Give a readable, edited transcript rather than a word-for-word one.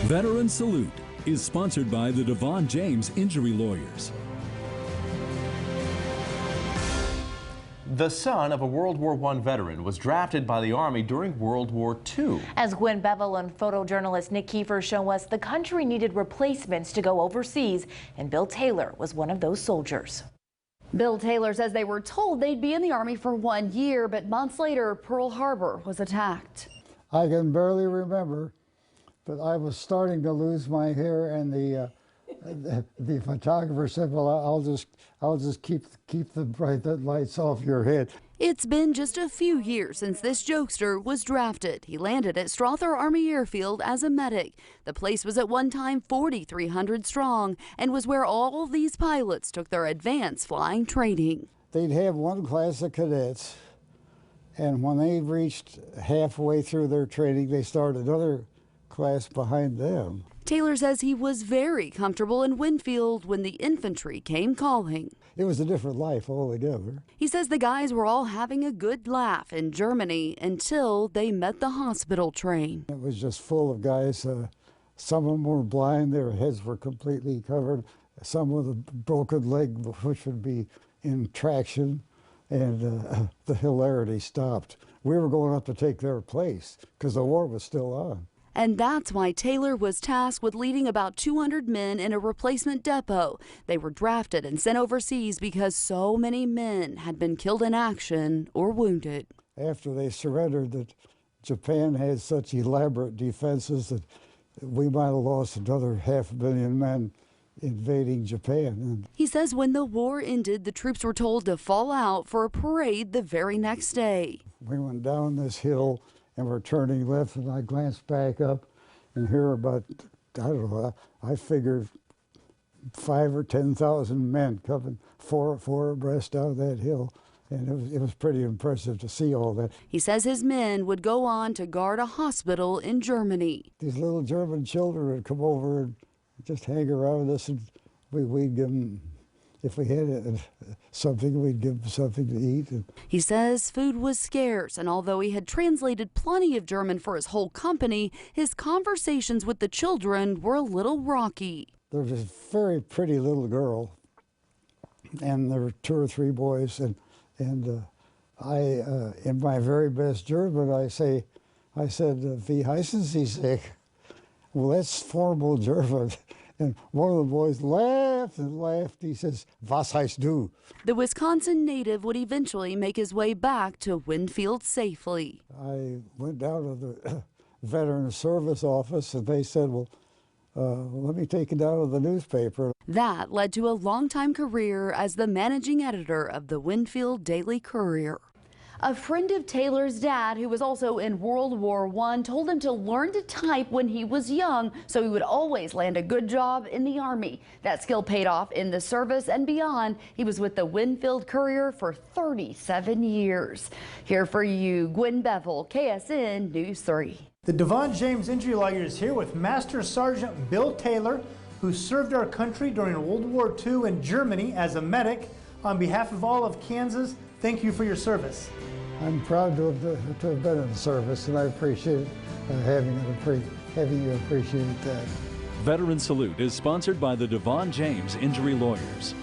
Veteran Salute is sponsored by the Devon James Injury Lawyers. The son of a World War I veteran was drafted by the Army during World War II. As Gwen Bevel and photojournalist Nick Kiefer show us, the country needed replacements to go overseas, and Bill Taylor was one of those soldiers. Bill Taylor says they were told they'd be in the Army for 1 year, but months later, Pearl Harbor was attacked. I can barely remember, but I was starting to lose my hair, and the photographer said, "Well, I'll just keep the bright lights off your head." It's been just a few years since this jokester was drafted. He landed at Strother Army Airfield as a medic. The place was at one time 4,300 strong and was where all these pilots took their advanced flying training. They'd have one class of cadets, and when they reached halfway through their training, they started another class behind them. Taylor says he was very comfortable in Winfield when the infantry came calling. It was a different life altogether. He says the guys were all having a good laugh in Germany until they met the hospital train. It was just full of guys. Some of them were blind, their heads were completely covered. Some with a broken leg, which would be in traction, and the hilarity stopped. We were going up to take their place because the war was still on. And that's why Taylor was tasked with leading about 200 men in a replacement depot. They were drafted and sent overseas because so many men had been killed in action or wounded. After they surrendered, that Japan had such elaborate defenses that we might have lost another 500,000 men invading Japan. He says when the war ended, the troops were told to fall out for a parade the very next day. We went down this hill and we're turning left, and I glanced back up, and here about, I don't know, I figured 5,000 or 10,000 men coming four abreast down that hill, and it was pretty impressive to see all that. He says his men would go on to guard a hospital in Germany. These little German children would come over and just hang around us, and we'd give them, if we had something, we'd give them something to eat. He says food was scarce, and although he had translated plenty of German for his whole company, his conversations with the children were a little rocky. There was a very pretty little girl, and there were 2 or 3 boys, and I, in my very best German, I said, "Wie heißen Sie sich?" Well, that's formal German. And one of the boys laughed and laughed. He says, "Was heißt du?" The Wisconsin native would eventually make his way back to Winfield safely. I went down to the Veteran Service office, and they said, "Well, let me take it down to the newspaper." That led to a longtime career as the managing editor of the Winfield Daily Courier. A friend of Taylor's dad, who was also in World War I, told him to learn to type when he was young so he would always land a good job in the Army. That skill paid off in the service and beyond. He was with the Winfield Courier for 37 years. Here for you, Gwen Bevel, KSN News 3. The Devon James Injury Lawyer is here with Master Sergeant Bill Taylor, who served our country during World War II in Germany as a medic. On behalf of all of Kansas, thank you for your service. I'm proud to have been in the service, and I appreciate having you appreciate that. Veteran Salute is sponsored by the Devon James Injury Lawyers.